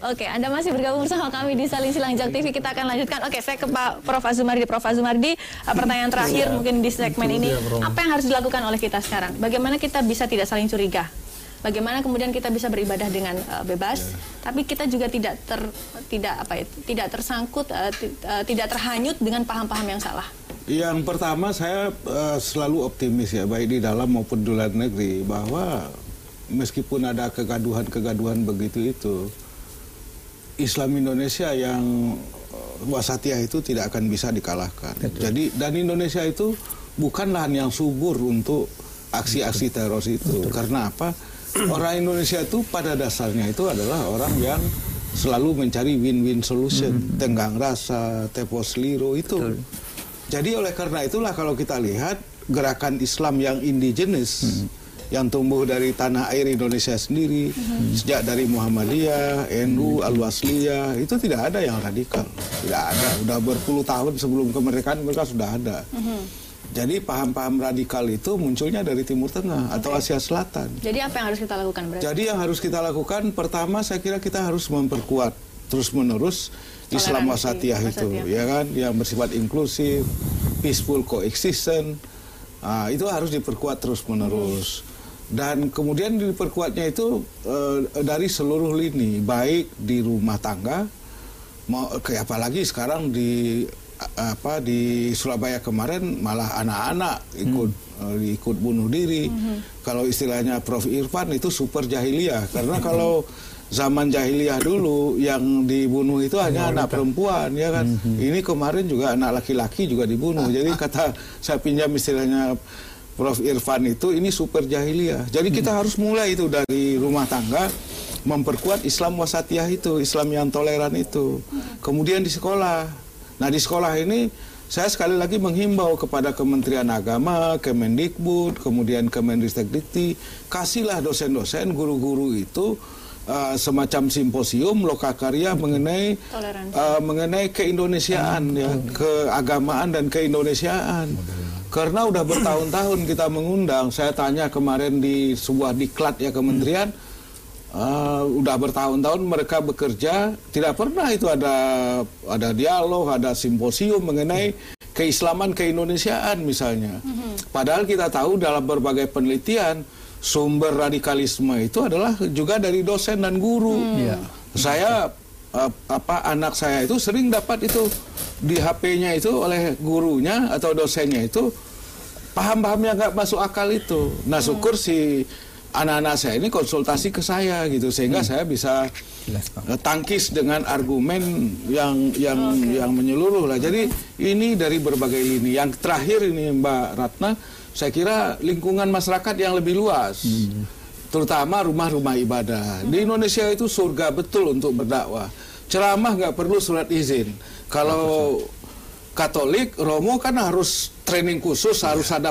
Oke, Anda masih bergabung bersama kami di Saling Silang Jak TV. Kita akan lanjutkan. Oke, saya ke Pak Prof. Azumardi. Prof. Azumardi, pertanyaan terakhir mungkin di segmen ini. Apa yang harus dilakukan oleh kita sekarang? Bagaimana kita bisa tidak saling curiga? Bagaimana kemudian kita bisa beribadah dengan bebas, tapi kita juga tidak tersangkut, tidak terhanyut dengan paham-paham yang salah. Yang pertama, saya selalu optimis ya, baik di dalam maupun di luar negeri, bahwa meskipun ada kegaduhan-kegaduhan begitu itu, Islam Indonesia yang wasatiyah itu tidak akan bisa dikalahkan. Jadi, dan Indonesia itu bukan lahan yang subur untuk aksi-aksi teroris itu. Karena apa? Orang Indonesia itu pada dasarnya itu adalah orang yang selalu mencari win-win solution. Tenggang rasa, tepos liru itu. Jadi oleh karena itulah kalau kita lihat gerakan Islam yang indigenes, yang tumbuh dari tanah air Indonesia sendiri, sejak dari Muhammadiyah, NU, Al-Wasliyah, itu tidak ada yang radikal. Tidak ada. Udah berpuluh tahun sebelum kemerdekaan mereka sudah ada. Jadi paham-paham radikal itu munculnya dari Timur Tengah atau Asia Selatan. Jadi apa yang harus kita lakukan berarti? Jadi yang harus kita lakukan, pertama saya kira kita harus memperkuat terus-menerus Islam wasatiyah itu, ya kan, yang bersifat inklusif, peaceful coexistence, itu harus diperkuat terus-menerus. Dan kemudian diperkuatnya itu dari seluruh lini, baik di rumah tangga, apalagi sekarang di Surabaya kemarin malah anak-anak ikut bunuh diri. Kalau istilahnya Prof. Irfan itu super jahiliyah, karena kalau zaman jahiliyah dulu yang dibunuh itu hanya anak perempuan, ya kan. Ini kemarin juga anak laki-laki juga dibunuh. Jadi kata saya pinjam istilahnya Prof. Irfan itu, ini super jahiliyah. Jadi kita harus mulai itu dari rumah tangga, memperkuat Islam wasatiyah itu, Islam yang toleran itu. Kemudian di sekolah. Nah di sekolah ini saya sekali lagi menghimbau kepada Kementerian Agama, Kemendikbud, kemudian Kemendikbudristek, kasihlah dosen-dosen, guru-guru itu semacam simposium lokakarya mengenai keindonesiaan, ya, keagamaan dan keindonesiaan. Karena udah bertahun-tahun kita mengundang, saya tanya kemarin di sebuah diklat ya kementerian, udah bertahun-tahun mereka bekerja, tidak pernah itu ada dialog, ada simposium mengenai keislaman keindonesiaan misalnya. Padahal kita tahu dalam berbagai penelitian sumber radikalisme itu adalah juga dari dosen dan guru. Saya anak saya itu sering dapat itu di HP-nya itu oleh gurunya atau dosennya itu paham-paham yang nggak masuk akal itu. Nah syukur si anak-anak saya ini konsultasi ke saya gitu, sehingga saya bisa tangkis dengan argumen yang menyeluruh lah. Jadi ini dari berbagai lini. Yang terakhir ini Mbak Ratna, saya kira lingkungan masyarakat yang lebih luas, terutama rumah-rumah ibadah. Di Indonesia itu surga betul untuk berdakwah. Ceramah nggak perlu surat izin. Kalau Katolik, Romo kan harus training khusus, harus ada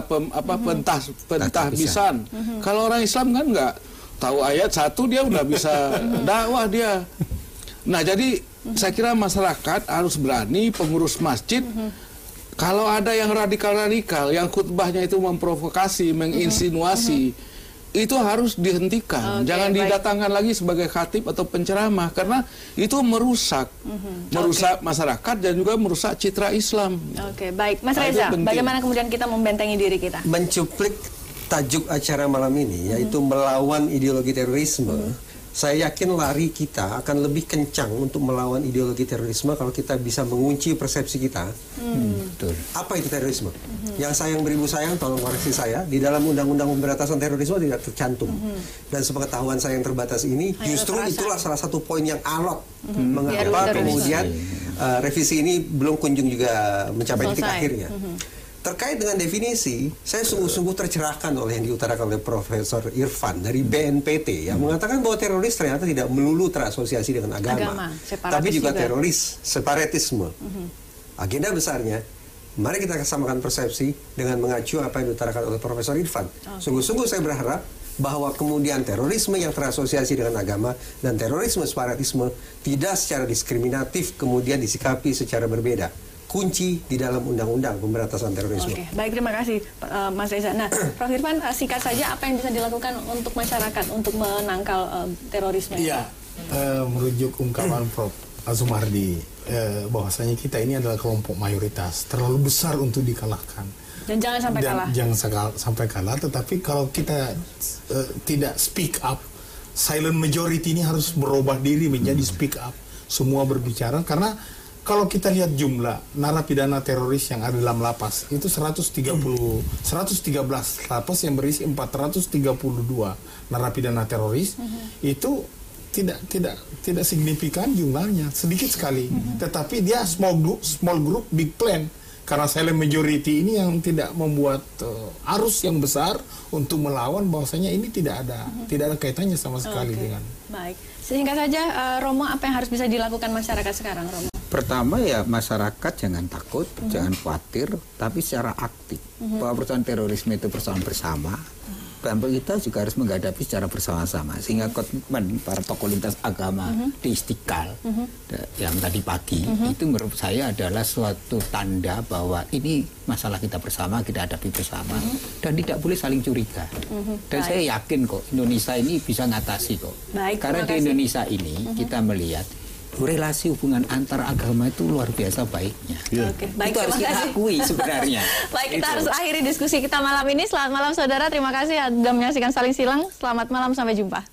pentahbisan. Kalau orang Islam kan nggak tahu ayat satu dia udah bisa dakwah dia. Nah jadi saya kira masyarakat harus berani, pengurus masjid. Kalau ada yang radikal-radikal, yang khutbahnya itu memprovokasi, menginsinuasi, itu harus dihentikan. Jangan didatangkan lagi sebagai khatib atau penceramah, karena itu merusak masyarakat dan juga merusak citra Islam. Baik, Mas Reza, bagaimana kemudian kita membentengi diri kita? Mencuplik tajuk acara malam ini, yaitu melawan ideologi terorisme. Saya yakin lari kita akan lebih kencang untuk melawan ideologi terorisme kalau kita bisa mengunci persepsi kita. Apa itu terorisme? Yang sayang beribu sayang, tolong koreksi saya, di dalam Undang-Undang Pemberantasan Terorisme tidak tercantum. Dan sepengetahuan saya yang terbatas ini, justru itulah salah satu poin yang alot. Mengapa kemudian revisi ini belum kunjung juga mencapai titik akhirnya. Terkait dengan definisi, saya sungguh-sungguh tercerahkan oleh yang diutarakan oleh Profesor Irfan dari BNPT yang mengatakan bahwa teroris ternyata tidak melulu terasosiasi dengan agama tapi juga teroris, separatisme. Agenda besarnya, mari kita samakan persepsi dengan mengacu apa yang diutarakan oleh Profesor Irfan. Sungguh-sungguh saya berharap bahwa kemudian terorisme yang terasosiasi dengan agama dan terorisme separatisme tidak secara diskriminatif kemudian disikapi secara berbeda. kunci di dalam undang-undang pemberantasan terorisme. Oke, baik, terima kasih Mas Reza. Nah, Prof. Irfan, singkat saja apa yang bisa dilakukan untuk masyarakat untuk menangkal terorisme? Iya, merujuk ungkapan Prof. Azumardi, bahwasanya kita ini adalah kelompok mayoritas, terlalu besar untuk dikalahkan. Dan jangan sampai kalah. Jangan sampai kalah, tetapi kalau kita tidak speak up, silent majority ini harus berubah diri menjadi speak up. Semua berbicara, karena kalau kita lihat jumlah narapidana teroris yang ada dalam lapas itu 113 lapas yang berisi 432 narapidana teroris, itu tidak signifikan jumlahnya, sedikit sekali. Tetapi dia small group big plan, karena silent majority ini yang tidak membuat arus yang besar untuk melawan, bahwasanya ini tidak ada kaitannya sama sekali dengan. Baik, sehingga saja Romo, apa yang harus bisa dilakukan masyarakat sekarang, Romo? Pertama ya, masyarakat jangan takut, jangan khawatir, tapi secara aktif. Bahwa persoalan terorisme itu persoalan bersama. Dan kita juga harus menghadapi secara bersama-sama. Sehingga komitmen para tokoh lintas agama di Istiqlal yang tadi pagi, itu menurut saya adalah suatu tanda bahwa ini masalah kita bersama, kita hadapi bersama. Dan tidak boleh saling curiga. Dan saya yakin kok Indonesia ini bisa ngatasi kok. Baik, karena di Indonesia ini kita melihat relasi hubungan antar agama itu luar biasa baiknya. Oke, baik, itu harus kita akui sebenarnya. Baik, kita harus akhiri diskusi kita malam ini. Selamat malam saudara, terima kasih sudah menyaksikan Saling Silang. Selamat malam, sampai jumpa.